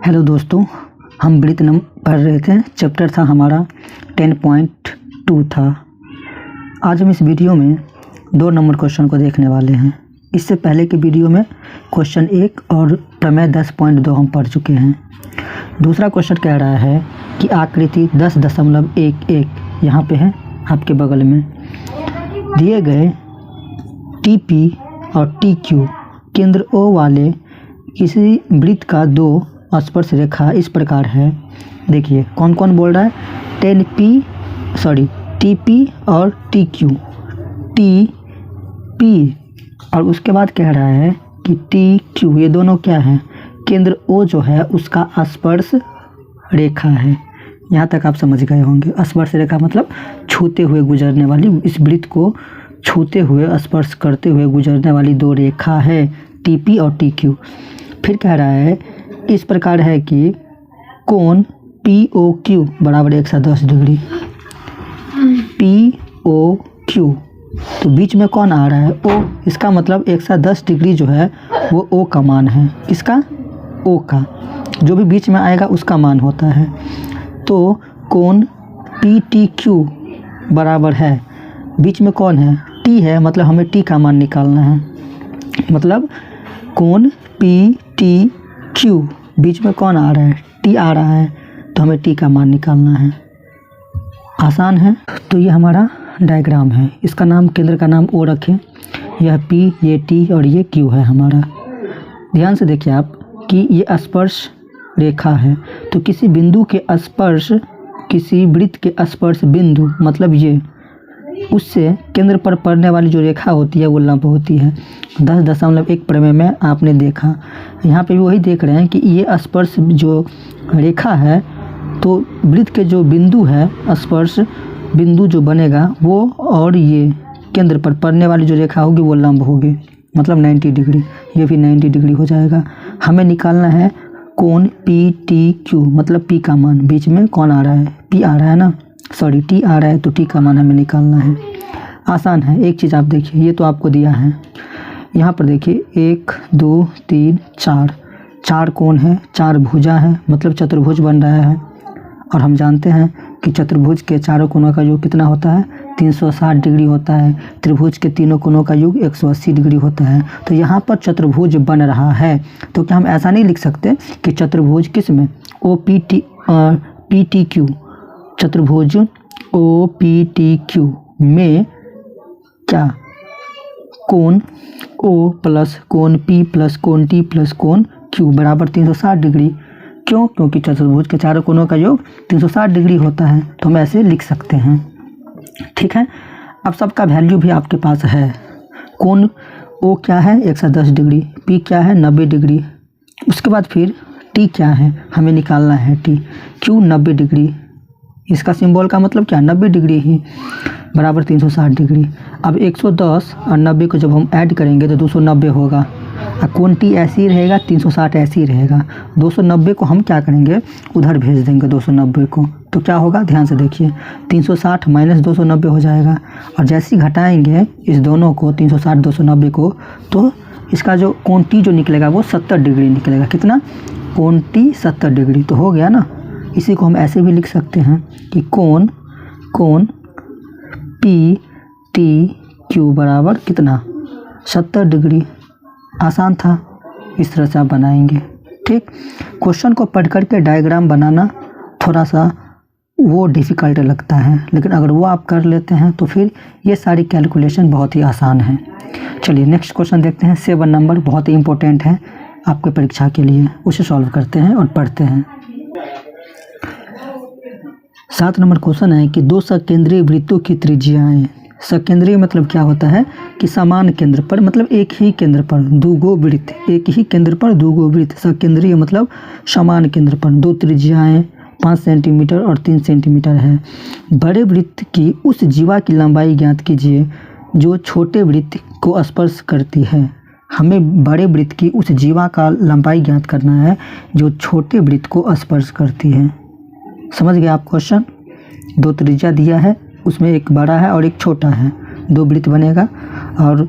Hello दोस्तों, हम वृत्त पढ़ रहे थे। चैप्टर था हमारा 10.2 था। आज हम इस वीडियो में 2 नंबर क्वेश्चन को देखने वाले हैं। इससे पहले के वीडियो में क्वेश्चन 1 और प्रमेय 10.2 हम पढ़ चुके हैं। दूसरा क्वेश्चन कह रहा है कि आकृति 10.11 यहाँ पे है आपके बगल में। दिए गए TP और TQ केंद्र O वाले किसी वृत्त का 2 स्पर्श रेखा इस प्रकार है। देखिए कौन कौन बोल रहा है, TP और TQ। TP और उसके बाद कह रहा है कि TQ, ये दोनों क्या है, केंद्र O जो है उसका स्पर्श रेखा है। यहाँ तक आप समझ गए होंगे। स्पर्श रेखा मतलब छूते हुए गुजरने वाली, इस वृत्त को छूते हुए स्पर्श करते हुए गुजरने वाली 2 रेखा है TP और TQ। फिर कह रहा है इस प्रकार है कि कोण POQ बराबर 110 डिग्री। POQ तो बीच में कौन आ रहा है, O। इसका मतलब 110 डिग्री जो है वो O का मान है। किसका? O का। जो भी बीच में आएगा उसका मान होता है। तो कोण PTQ बराबर है, बीच में कौन है, T है, मतलब हमें T का मान निकालना है। मतलब कोण PTQ बीच में कौन आ रहा है, T आ रहा है, तो हमें T का मान निकालना है। आसान है। तो ये हमारा डायग्राम है। इसका नाम, केंद्र का नाम O रखें। यह P, ये T और ये Q है हमारा। ध्यान से देखिए आप कि ये स्पर्श रेखा है। तो किसी बिंदु के स्पर्श, किसी वृत्त के स्पर्श बिंदु मतलब ये, उससे केंद्र पर पड़ने वाली जो रेखा होती है वो लंब होती है। 10.1 प्रमेय में आपने देखा। यहाँ पे भी वही देख रहे हैं कि ये स्पर्श जो रेखा है, तो वृत्त के जो बिंदु है, स्पर्श बिंदु जो बनेगा वो, और ये केंद्र पर पड़ने वाली जो रेखा होगी वो लंब होगी, मतलब 90 डिग्री। ये भी 90 डिग्री हो जाएगा। हमें निकालना है कोण PTQ, मतलब P का मान। बीच में कौन आ रहा है, P आ रहा है ना, T आ रहा है, तो T का मान हमें निकालना है। आसान है। एक चीज़ आप देखिए, ये तो आपको दिया है। यहाँ पर देखिए 1 2 3 4 कोण है, 4 भुजा है, मतलब चतुर्भुज बन रहा है। और हम जानते हैं कि चतुर्भुज के चारों कोणों का योग कितना होता है, 360 डिग्री होता है। त्रिभुज के तीनों कोणों का योग 180 डिग्री होता है। तो यहाँ पर चतुर्भुज बन रहा है। तो क्या हम ऐसा नहीं लिख सकते कि चतुर्भुज किस में, PTQ, चतुर्भुज OPTQ में क्या, कोण O प्लस कोण P प्लस कोण T प्लस कोण Q बराबर 360 डिग्री। क्यों? क्योंकि चतुर्भुज के चारों कोणों का योग 360 डिग्री होता है। तो हम ऐसे लिख सकते हैं। ठीक है। अब सबका वैल्यू भी आपके पास है। कोण O क्या है, 110 डिग्री। P क्या है, 90 डिग्री। उसके बाद फिर T क्या है, हमें निकालना है T। Q 90 degree. इसका सिंबल का मतलब क्या, 90 डिग्री ही, बराबर 360 डिग्री। अब 110 और 90 को जब हम ऐड करेंगे तो 290 होगा। और कोण T ऐसे ही रहेगा, 360 ऐसे ही रहेगा। 290 को हम क्या करेंगे, उधर भेज देंगे 290 को। तो क्या होगा, ध्यान से देखिए, 360 माइनस 290 हो जाएगा। और जैसे ही घटाएंगे इस दोनों को, 360 290 को, तो इसका जो कोण T जो निकलेगा वो 70 डिग्री निकलेगा। कितना, कोण T 70 डिग्री। तो हो गया ना। इसी को हम ऐसे भी लिख सकते हैं कि कोण PTQ बराबर कितना, 70 डिग्री। आसान था। इस तरह से आप बनाएंगे। ठीक। क्वेश्चन को पढ़ करके डायग्राम बनाना थोड़ा सा वो डिफ़िकल्ट लगता है, लेकिन अगर वो आप कर लेते हैं तो फिर ये सारी कैलकुलेशन बहुत ही आसान है। चलिए नेक्स्ट क्वेश्चन देखते हैं। 7 नंबर बहुत ही इम्पोर्टेंट है आपके परीक्षा के लिए। उसे सॉल्व करते हैं और पढ़ते हैं। 7 नंबर क्वेश्चन है कि 2 सकेंद्रीय वृत्तों की त्रिज्याएं। सकेंद्रीय मतलब क्या होता है कि समान केंद्र पर, मतलब एक ही केंद्र पर 2 वृत्त, एक ही केंद्र पर 2 वृत्त। सकेंद्रीय मतलब समान केंद्र पर 2 त्रिज्याएं 5 सेंटीमीटर और 3 सेंटीमीटर है। बड़े वृत्त की उस जीवा की लंबाई ज्ञात कीजिए जो छोटे वृत्त को स्पर्श करती है। हमें बड़े वृत्त की उस जीवा का लंबाई ज्ञात करना है जो छोटे वृत्त को स्पर्श करती है। समझ गए आप क्वेश्चन। 2 त्रिज्या दिया है, उसमें एक बड़ा है और एक छोटा है। 2 वृत्त बनेगा और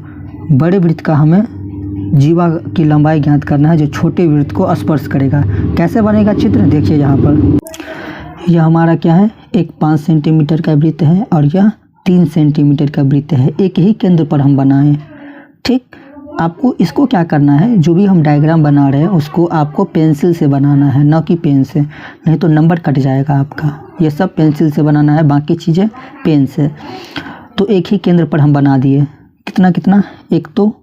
बड़े वृत्त का हमें जीवा की लंबाई ज्ञात करना है जो छोटे वृत्त को स्पर्श करेगा। कैसे बनेगा चित्र देखिए यहाँ पर। यह हमारा क्या है, एक 5 सेंटीमीटर का वृत्त है और यह 3 सेंटीमीटर का वृत्त है। एक ही केंद्र पर हम बनाएं। ठीक, आपको इसको क्या करना है, जो भी हम डायग्राम बना रहे हैं उसको आपको पेंसिल से बनाना है, ना कि पेन से, नहीं तो नंबर कट जाएगा आपका। ये सब पेंसिल से बनाना है, बाकी चीज़ें पेन से। तो एक ही केंद्र पर हम बना दिए। कितना, एक तो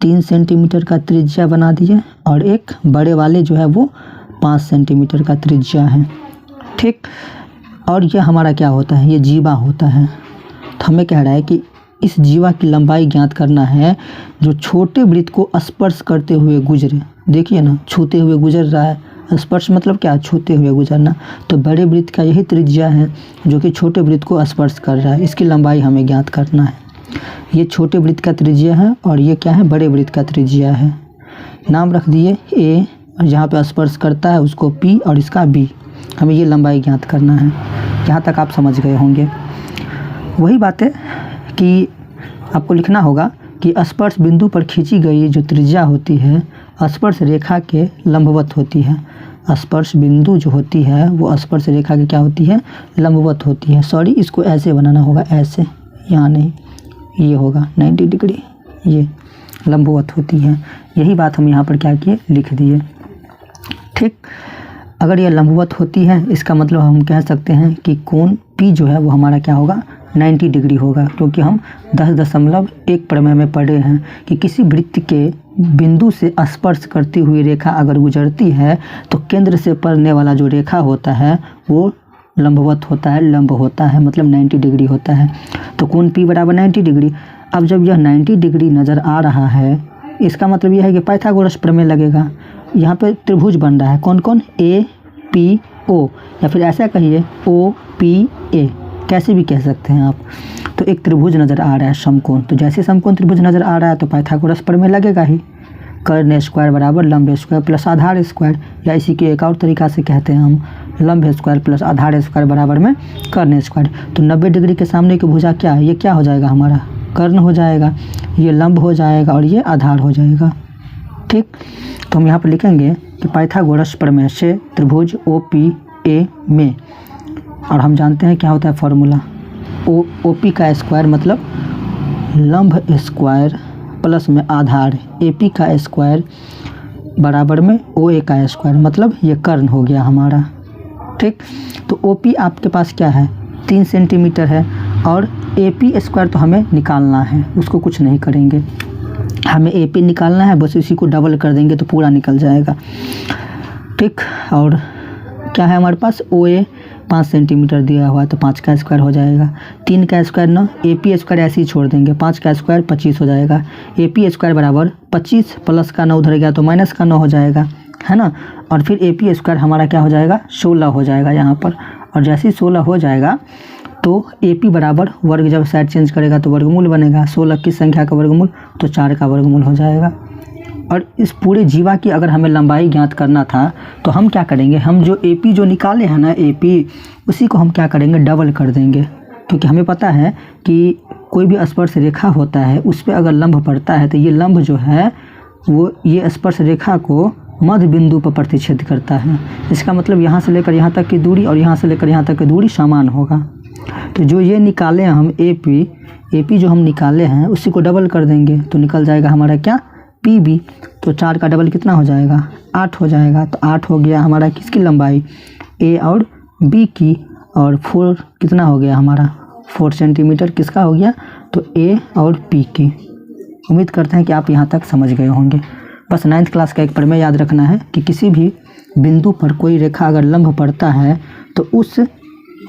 3 सेंटीमीटर का त्रिज्या बना दिए और एक बड़े वाले जो है वो 5 सेंटीमीटर का त्रिज्या है। ठीक, और यह हमारा क्या होता है, ये जीवा होता है। तो हमें कह रहा है कि इस जीवा की लंबाई ज्ञात करना है जो छोटे वृत्त को स्पर्श करते हुए गुजरे। देखिए ना, छूते हुए गुजर रहा है। स्पर्श मतलब क्या, छूते हुए गुजरना। तो बड़े वृत्त का यही त्रिज्या है जो कि छोटे वृत्त को स्पर्श कर रहा है। इसकी लंबाई हमें ज्ञात करना है। ये छोटे वृत्त का त्रिज्या है और ये क्या है, बड़े वृत्त का त्रिज्या है। नाम रख दिए ए, और जहाँ पे स्पर्श करता है उसको पी और इसका बी। हमें ये लंबाई ज्ञात करना है। यहाँ तक आप समझ गए होंगे। वही बात है कि आपको लिखना होगा कि स्पर्श बिंदु पर खींची गई जो त्रिज्या होती है स्पर्श रेखा के लंबवत होती है। स्पर्श बिंदु जो होती है वो स्पर्श रेखा की क्या होती है, लंबवत होती है। सॉरी, इसको ऐसे बनाना होगा, ऐसे, यहाँ नहीं, ये होगा 90 डिग्री, ये लंबवत होती है। यही बात हम यहाँ पर क्या किए, लिख दिए। ठीक, अगर ये लंबवत होती है इसका मतलब हम कह सकते हैं कि कोण P जो है वो हमारा क्या होगा, 90 डिग्री होगा। क्योंकि हम 10.1 प्रमेय में पढ़े हैं कि किसी वृत्त के बिंदु से स्पर्श करती हुई रेखा अगर गुजरती है तो केंद्र से पड़ने वाला जो रेखा होता है वो लंबवत होता है, लंब होता है, मतलब 90 डिग्री होता है। तो कोण P बराबर 90 डिग्री। अब जब यह 90 डिग्री नज़र आ रहा है इसका मतलब यह है कि पाइथागोरस प्रमेय लगेगा। यहाँ पे त्रिभुज बन रहा है, कौन कौन, APO, या फिर ऐसा कहिए OPA, कैसे भी कह सकते हैं आप। तो एक त्रिभुज नज़र आ रहा है, समकोण। तो जैसे समकोण त्रिभुज नज़र आ रहा है तो पाइथागोरस प्रमेय लगेगा ही। कर्ण स्क्वायर बराबर लंब स्क्वायर प्लस आधार स्क्वायर, या इसी के एक और तरीका से कहते हैं हम, लंब स्क्वायर प्लस आधार स्क्वायर बराबर में कर्ण स्क्वायर। तो 90 डिग्री के सामने की भुजा क्या है, ये क्या हो जाएगा, हमारा कर्ण हो जाएगा, ये लंब हो जाएगा और ये आधार हो जाएगा। ठीक, तो हम यहाँ पर लिखेंगे कि पाइथागोरस प्रमेय से त्रिभुज OPA में, और हम जानते हैं क्या होता है फॉर्मूला, OP का स्क्वायर मतलब लंब स्क्वायर प्लस में आधार AP का स्क्वायर बराबर में OA का स्क्वायर, मतलब ये कर्ण हो गया हमारा। ठीक, तो OP आपके पास क्या है, 3 सेंटीमीटर है, और AP स्क्वायर तो हमें निकालना है, उसको कुछ नहीं करेंगे, हमें AP निकालना है, बस इसी को डबल कर देंगे तो पूरा निकल जाएगा। ठीक, और क्या है हमारे पास, OA 5 सेंटीमीटर दिया हुआ है तो 5 का स्क्वायर हो जाएगा, 3 का स्क्वायर ना, AP स्क्वायर ऐसे ही छोड़ देंगे, 5 का स्क्वायर 25 हो जाएगा। AP स्क्वायर बराबर 25 प्लस का 9 उधर गया तो माइनस का 9 हो जाएगा, है ना। और फिर AP स्क्वायर हमारा क्या हो जाएगा, 16 हो जाएगा यहाँ पर। और जैसे ही 16 हो जाएगा तो AP बराबर वर्ग, जब साइड चेंज करेगा तो वर्गमूल बनेगा, 16 की संख्या का वर्गमूल तो 4 का वर्गमूल हो जाएगा। और इस पूरे जीवा की अगर हमें लंबाई ज्ञात करना था तो हम क्या करेंगे, हम जो AP जो निकाले हैं ना AP, उसी को हम क्या करेंगे, डबल कर देंगे। क्योंकि हमें पता है कि कोई भी स्पर्श रेखा होता है उस पर अगर लंब पड़ता है तो ये लंब जो है वो ये स्पर्श रेखा को मध्य बिंदु पर प्रतिच्छेद करता है। इसका मतलब यहाँ से लेकर यहाँ तक की दूरी और यहाँ से लेकर यहाँ तक की दूरी समान होगा। तो जो ये निकाले हैं हम AP जो हम निकाले हैं उसी को डबल कर देंगे तो निकल जाएगा हमारा क्या, PB। तो 4 का डबल कितना हो जाएगा, 8 हो जाएगा। तो 8 हो गया हमारा किसकी लंबाई, A और B की। और 4 कितना हो गया हमारा, 4 सेंटीमीटर किसका हो गया, तो A और B की। उम्मीद करते हैं कि आप यहाँ तक समझ गए होंगे। बस 9th क्लास का एक प्रमेय याद रखना है कि किसी भी बिंदु पर कोई रेखा अगर लंब पड़ता है तो उस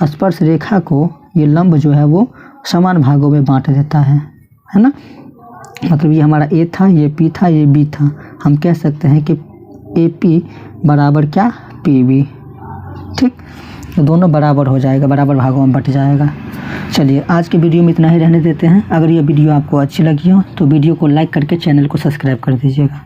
स्पर्श रेखा को ये लंब जो है वो समान भागों में बांट देता है ना। मतलब ये हमारा A था, ये P था, ये B था। हम कह सकते हैं कि AP बराबर क्या, PB। ठीक, तो दोनों बराबर हो जाएगा, बराबर भागों में बट जाएगा। चलिए आज के वीडियो में इतना ही रहने देते हैं। अगर ये वीडियो आपको अच्छी लगी हो तो वीडियो को लाइक करके चैनल को सब्सक्राइब कर दीजिएगा।